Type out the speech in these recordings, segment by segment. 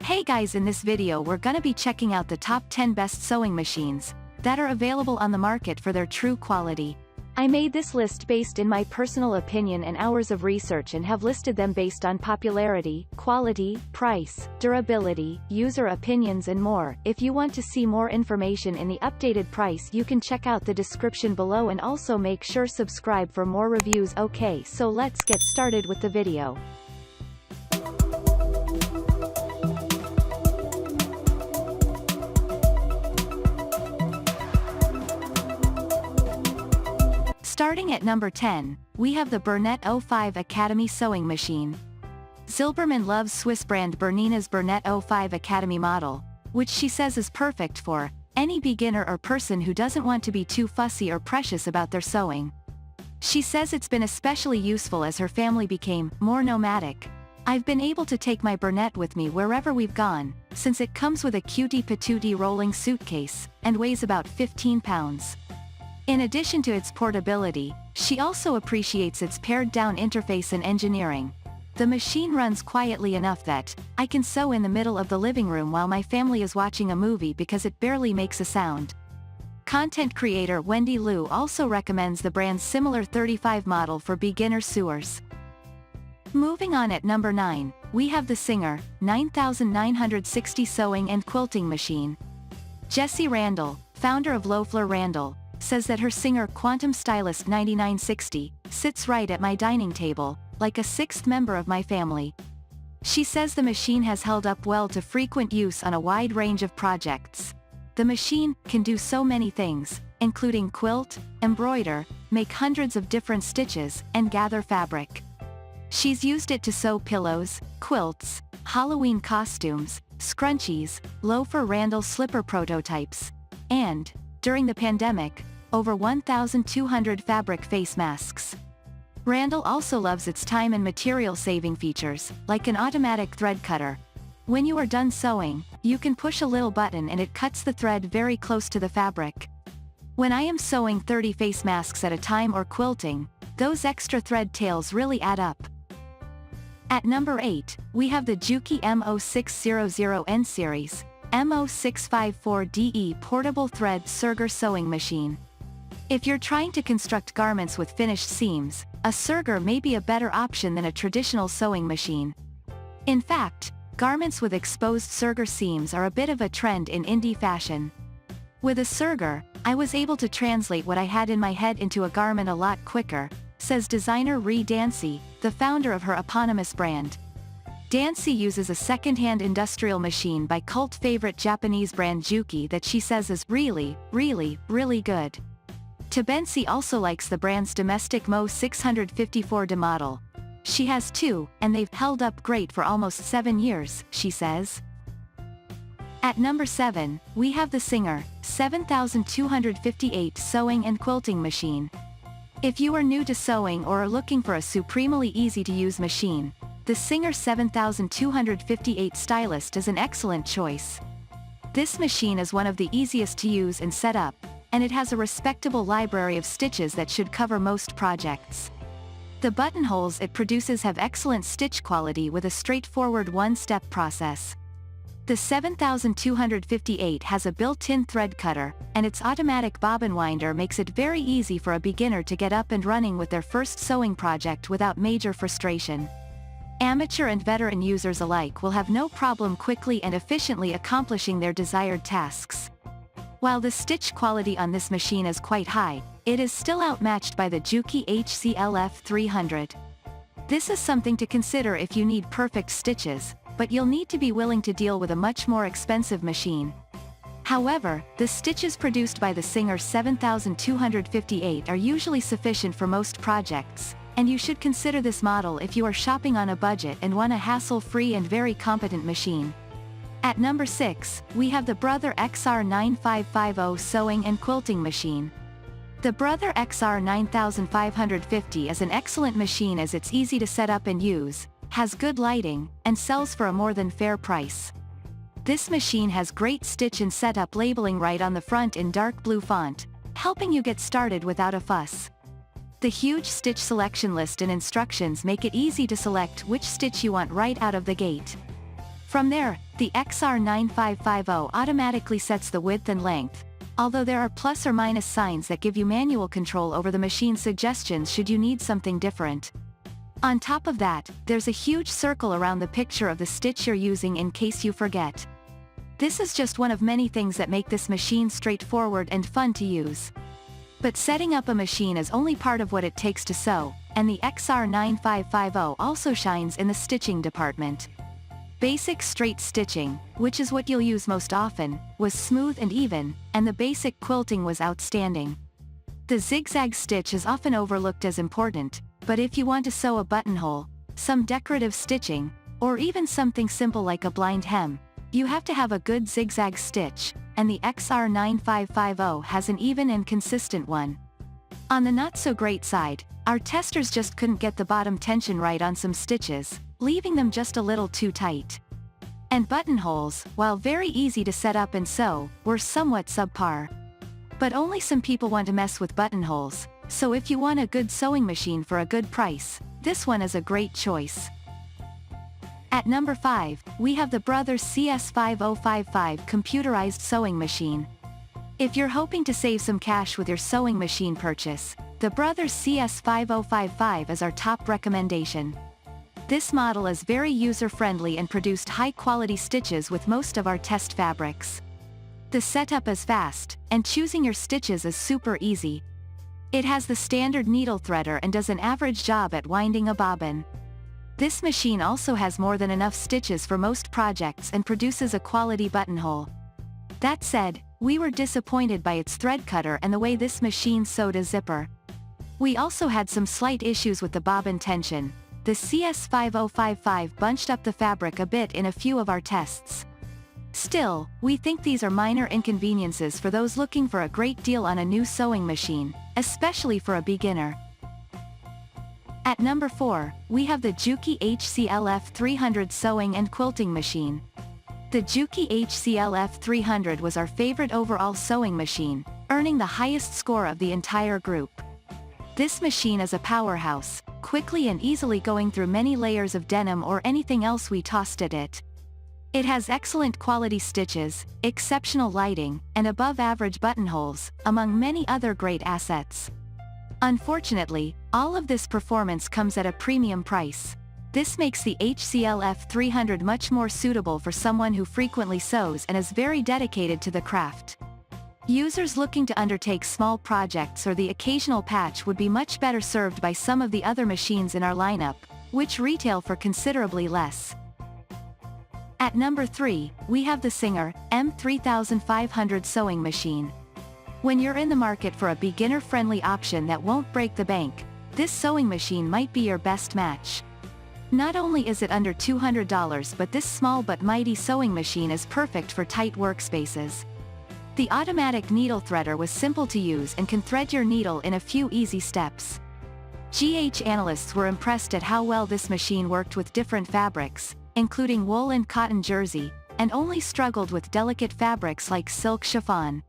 Hey guys, in this video we're gonna be checking out the top 10 best sewing machines that are available on the market for their true quality. I made this list based in my personal opinion and hours of research and have listed them based on popularity, quality, price, durability, user opinions and more. If you want to see more information in the updated price, you can check out the description below and also make sure subscribe for more reviews. Okay, so let's get started with the video. Starting at number 10, we have the Bernat 05 Academy Sewing Machine. Zilberman loves Swiss brand Bernina's Bernat 05 Academy model, which she says is perfect for any beginner or person who doesn't want to be too fussy or precious about their sewing. She says it's been especially useful as her family became more nomadic. I've been able to take my Bernat with me wherever we've gone, since it comes with a cutie patootie rolling suitcase, and weighs about 15 pounds. In addition to its portability, she also appreciates its pared-down interface and engineering. The machine runs quietly enough that I can sew in the middle of the living room while my family is watching a movie because it barely makes a sound. Content creator Wendy Liu also recommends the brand's similar 35 model for beginner sewers. Moving on at number 9, we have the Singer 9960 Sewing and Quilting Machine. Jessie Randall, founder of Loeffler Randall, says that her Singer Quantum Stylist 9960 sits right at my dining table, like a sixth member of my family. She says the machine has held up well to frequent use on a wide range of projects. The machine can do so many things, including quilt, embroider, make hundreds of different stitches, and gather fabric. She's used it to sew pillows, quilts, Halloween costumes, scrunchies, Loeffler Randall slipper prototypes, and, during the pandemic, over 1,200 fabric face masks. Randall also loves its time and material-saving features, like an automatic thread cutter. When you are done sewing, you can push a little button and it cuts the thread very close to the fabric. When I am sewing 30 face masks at a time or quilting, those extra thread tails really add up. At number 8, we have the Juki M0600N Series M0654DE Portable Thread Serger Sewing Machine. If you're trying to construct garments with finished seams, a Serger may be a better option than a traditional sewing machine. In fact, garments with exposed Serger seams are a bit of a trend in indie fashion. With a Serger, I was able to translate what I had in my head into a garment a lot quicker, says designer Ree Dancy, the founder of her eponymous brand. Dancy uses a second-hand industrial machine by cult favorite Japanese brand Juki that she says is really, really, really good. Tabensi also likes the brand's domestic Mo 654 model. She has two, and they've held up great for almost 7 years, she says. At number 7, we have the Singer 7258 Sewing and Quilting Machine. If you are new to sewing or are looking for a supremely easy-to-use machine, the Singer 7258 Stylist is an excellent choice. This machine is one of the easiest to use and set up, and it has a respectable library of stitches that should cover most projects. The buttonholes it produces have excellent stitch quality with a straightforward one-step process. The 7258 has a built-in thread cutter, and its automatic bobbin winder makes it very easy for a beginner to get up and running with their first sewing project without major frustration. Amateur and veteran users alike will have no problem quickly and efficiently accomplishing their desired tasks. While the stitch quality on this machine is quite high, it is still outmatched by the Juki HCLF 300. This is something to consider if you need perfect stitches, but you'll need to be willing to deal with a much more expensive machine. However, the stitches produced by the Singer 7258 are usually sufficient for most projects, and you should consider this model if you are shopping on a budget and want a hassle-free and very competent machine. At number 6, we have the Brother XR9550 Sewing and Quilting Machine. The Brother XR 9550 is an excellent machine as it's easy to set up and use, has good lighting, and sells for a more than fair price. This machine has great stitch and setup labeling right on the front in dark blue font, helping you get started without a fuss. The huge stitch selection list and instructions make it easy to select which stitch you want right out of the gate. From there, the XR9550 automatically sets the width and length, although there are plus or minus signs that give you manual control over the machine's suggestions should you need something different. On top of that, there's a huge circle around the picture of the stitch you're using in case you forget. This is just one of many things that make this machine straightforward and fun to use. But setting up a machine is only part of what it takes to sew, and the XR9550 also shines in the stitching department. Basic straight stitching, which is what you'll use most often, was smooth and even, and the basic quilting was outstanding. The zigzag stitch is often overlooked as important, but if you want to sew a buttonhole, some decorative stitching, or even something simple like a blind hem, you have to have a good zigzag stitch, and the XR9550 has an even and consistent one. On the not-so-great side, our testers just couldn't get the bottom tension right on some stitches, leaving them just a little too tight. And buttonholes, while very easy to set up and sew, were somewhat subpar. But only some people want to mess with buttonholes, so if you want a good sewing machine for a good price, this one is a great choice. At number 5, we have the Brothers CS5055 Computerized Sewing Machine. If you're hoping to save some cash with your sewing machine purchase, the Brothers CS5055 is our top recommendation. This model is very user-friendly and produced high-quality stitches with most of our test fabrics. The setup is fast, and choosing your stitches is super easy. It has the standard needle threader and does an average job at winding a bobbin. This machine also has more than enough stitches for most projects and produces a quality buttonhole. That said, we were disappointed by its thread cutter and the way this machine sewed a zipper. We also had some slight issues with the bobbin tension. The CS5055 bunched up the fabric a bit in a few of our tests. Still, we think these are minor inconveniences for those looking for a great deal on a new sewing machine, especially for a beginner. At number 4, we have the Juki HCLF 300 Sewing and Quilting Machine. The Juki HCLF 300 was our favorite overall sewing machine, earning the highest score of the entire group. This machine is a powerhouse, quickly and easily going through many layers of denim or anything else we tossed at it. It has excellent quality stitches, exceptional lighting, and above-average buttonholes, among many other great assets. Unfortunately, all of this performance comes at a premium price. This makes the HCLF 300 much more suitable for someone who frequently sews and is very dedicated to the craft. Users looking to undertake small projects or the occasional patch would be much better served by some of the other machines in our lineup, which retail for considerably less. At number 3, we have the Singer M3500 Sewing Machine. When you're in the market for a beginner-friendly option that won't break the bank, this sewing machine might be your best match. Not only is it under $200, but this small but mighty sewing machine is perfect for tight workspaces. The automatic needle threader was simple to use and can thread your needle in a few easy steps. GH analysts were impressed at how well this machine worked with different fabrics, including wool and cotton jersey, and only struggled with delicate fabrics like silk chiffon.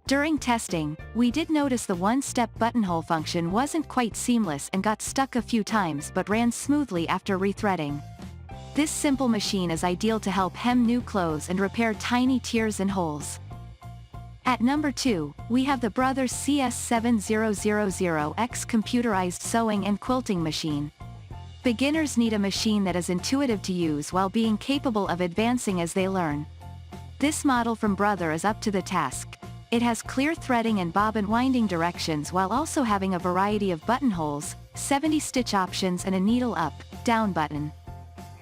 During testing, we did notice the one-step buttonhole function wasn't quite seamless and got stuck a few times but ran smoothly after rethreading. This simple machine is ideal to help hem new clothes and repair tiny tears and holes. At number 2, we have the Brothers CS7000X Computerized Sewing and Quilting Machine. Beginners need a machine that is intuitive to use while being capable of advancing as they learn. This model from Brother is up to the task. It has clear threading and bobbin winding directions while also having a variety of buttonholes, 70 stitch options and a needle up, down button.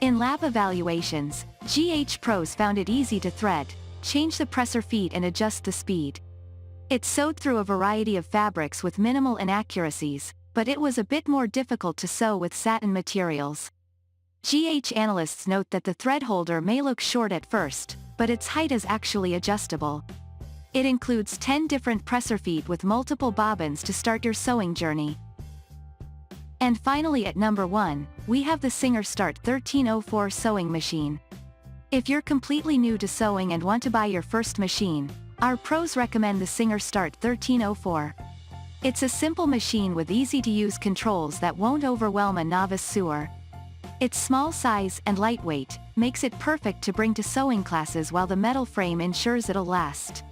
In lab evaluations, GH pros found it easy to thread, change the presser feet and adjust the speed. It sewed through a variety of fabrics with minimal inaccuracies, but it was a bit more difficult to sew with satin materials. GH analysts note that the thread holder may look short at first, but its height is actually adjustable. It includes 10 different presser feet with multiple bobbins to start your sewing journey. And finally at number 1, we have the Singer Start 1304 Sewing Machine. If you're completely new to sewing and want to buy your first machine, our pros recommend the Singer Start 1304. It's a simple machine with easy-to-use controls that won't overwhelm a novice sewer. Its small size and lightweight makes it perfect to bring to sewing classes, while the metal frame ensures it'll last.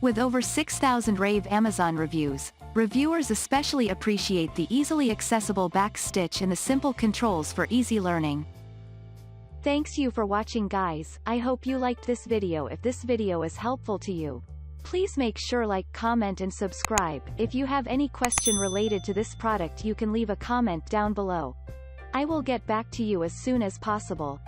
With over 6,000 rave Amazon reviews, reviewers especially appreciate the easily accessible back stitch and the simple controls for easy learning. Thanks you for watching, guys. I hope you liked this video. If this video is helpful to you, please make sure like, comment and subscribe. If you have any question related to this product, you can leave a comment down below. I will get back to you as soon as possible.